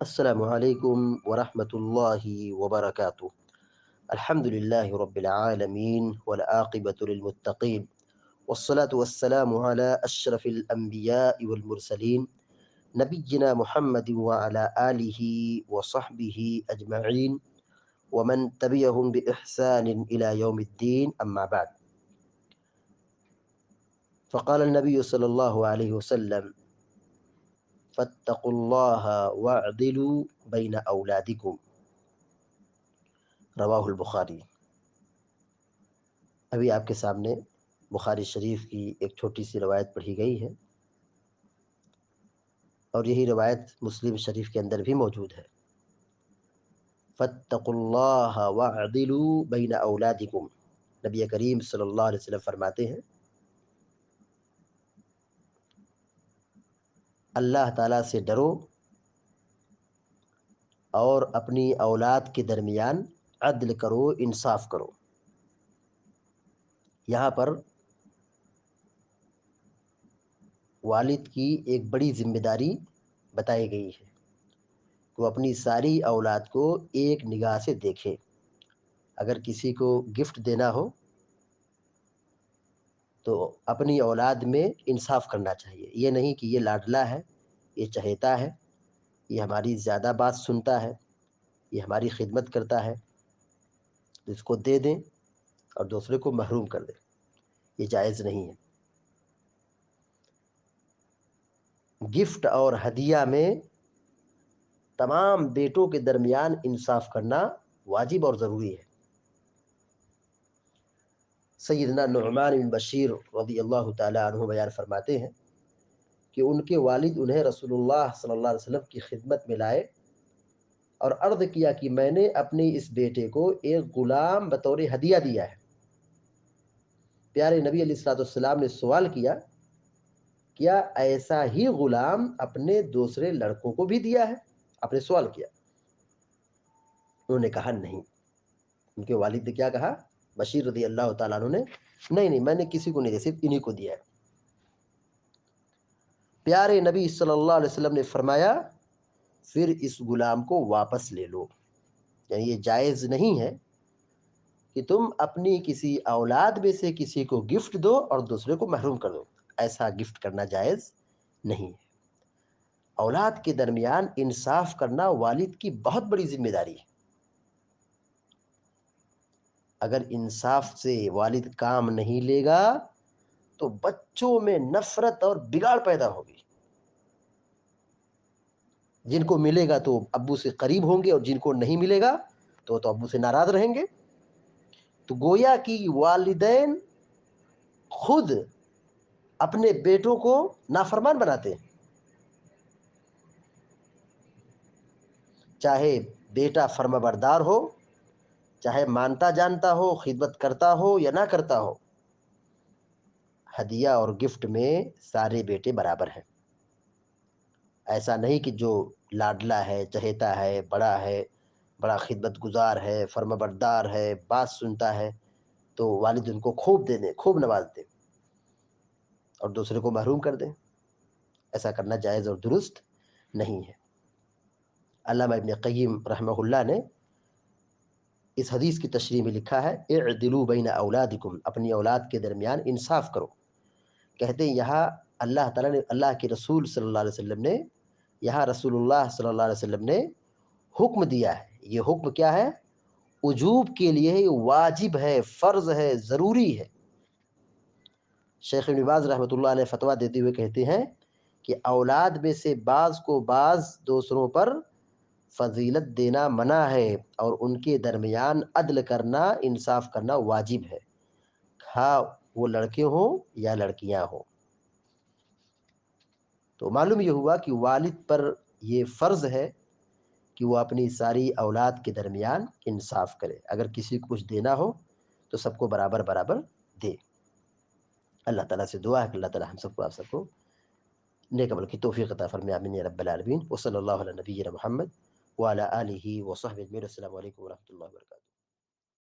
السلام علیکم ورحمۃ اللہ وبرکاتہ۔ الحمد للہ رب العالمین والعاقبۃ للمتقین والصلاة والسلام علی اشرف الانبیاء والمرسلین نبینا محمد وعلی آلہ وصحبہ اجمعین ومن تبعہم بإحسان الى یوم الدین، اما بعد۔ فقال النبی صلی اللہ علیہ وسلم: فاتقوا اللہ واعدلوا بین اولادکم، رواہ البخاری۔ ابھی آپ کے سامنے بخاری شریف کی ایک چھوٹی سی روایت پڑھی گئی ہے، اور یہی روایت مسلم شریف کے اندر بھی موجود ہے۔ فاتقوا اللہ واعدلوا بین اولادکم، نبی کریم صلی اللہ علیہ وسلم فرماتے ہیں اللہ تعالیٰ سے ڈرو اور اپنی اولاد کے درمیان عدل کرو، انصاف کرو۔ یہاں پر والد کی ایک بڑی ذمہ داری بتائی گئی ہے کہ وہ اپنی ساری اولاد کو ایک نگاہ سے دیکھے۔ اگر کسی کو گفٹ دینا ہو تو اپنی اولاد میں انصاف کرنا چاہیے۔ یہ نہیں کہ یہ لاڈلا ہے، یہ چہیتا ہے، یہ ہماری زیادہ بات سنتا ہے، یہ ہماری خدمت کرتا ہے، تو اس کو دے دیں اور دوسرے کو محروم کر دیں، یہ جائز نہیں ہے۔ گفٹ اور ہدیہ میں تمام بیٹوں کے درمیان انصاف کرنا واجب اور ضروری ہے۔ سیدنا نعمان بن بشیر رضی اللہ تعالی عنہ بیان فرماتے ہیں کہ ان کے والد انہیں رسول اللہ صلی اللہ علیہ وسلم کی خدمت میں لائے اور عرض کیا کہ میں نے اپنے اس بیٹے کو ایک غلام بطور ہدیہ دیا ہے۔ پیارے نبی علیہ الصلوۃ والسلام نے سوال کیا، کیا ایسا ہی غلام اپنے دوسرے لڑکوں کو بھی دیا ہے؟ آپ نے سوال کیا، انہوں نے کہا نہیں۔ ان کے والد نے کیا کہا؟ بشیر رضی اللہ تعالیٰ عنہ نے، نہیں میں نے کسی کو نہیں دیا، صرف انہی کو دیا ہے۔ پیارے نبی صلی اللہ علیہ وسلم نے فرمایا پھر اس غلام کو واپس لے لو، یعنی یہ جائز نہیں ہے کہ تم اپنی کسی اولاد میں سے کسی کو گفٹ دو اور دوسرے کو محروم کر دو، ایسا گفٹ کرنا جائز نہیں ہے۔ اولاد کے درمیان انصاف کرنا والد کی بہت بڑی ذمہ داری ہے۔ اگر انصاف سے والد کام نہیں لے گا تو بچوں میں نفرت اور بگاڑ پیدا ہوگی۔ جن کو ملے گا تو ابو سے قریب ہوں گے، اور جن کو نہیں ملے گا تو ابو سے ناراض رہیں گے۔ تو گویا کہ والدین خود اپنے بیٹوں کو نافرمان بناتے ہیں، چاہے بیٹا فرما بردار ہو، چاہے مانتا جانتا ہو، خدمت کرتا ہو یا نہ کرتا ہو، ہدیہ اور گفٹ میں سارے بیٹے برابر ہیں۔ ایسا نہیں کہ جو لاڈلا ہے، چہیتا ہے، بڑا خدمت گزار ہے، فرما بردار ہے، بات سنتا ہے، تو والد ان کو خوب دے دیں، خوب نواز دیں اور دوسرے کو محروم کر دیں۔ ایسا کرنا جائز اور درست نہیں ہے۔ علامہ ابن قیم رحمہ اللہ نے اس حدیث کی تشریح میں لکھا ہے، اعدلوا بین اولادکم، اپنی اولاد کے درمیان انصاف کرو۔ کہتے ہیں یہاں اللہ تعالیٰ نے، اللہ کے رسول صلی اللہ علیہ وسلم نے، یہاں رسول اللہ صلی اللہ علیہ وسلم نے حکم دیا ہے۔ یہ حکم کیا ہے؟ وجوب کے لیے ہے، واجب ہے، فرض ہے، ضروری ہے۔ شیخ ابن باز رحمۃ اللہ علیہ فتویٰ دیتے ہوئے کہتے ہیں کہ اولاد میں سے بعض کو بعض دوسروں پر فضیلت دینا منع ہے، اور ان کے درمیان عدل کرنا، انصاف کرنا واجب ہے، ہاں وہ لڑکے ہوں یا لڑکیاں ہوں۔ تو معلوم یہ ہوا کہ والد پر یہ فرض ہے کہ وہ اپنی ساری اولاد کے درمیان انصاف کرے۔ اگر کسی کو کچھ دینا ہو تو سب کو برابر برابر دے۔ اللہ تعالیٰ سے دعا ہے کہ اللہ تعالیٰ ہم سب کو، آپ سب کو نیک عمل کی توفیق عطا فرمائے، آمین یا رب العالمین۔ وصلی اللہ علی نبینا محمد وعلی آلہ وصحبہ اجمعین۔ السلام علیکم ورحمۃ اللہ وبرکاتہ۔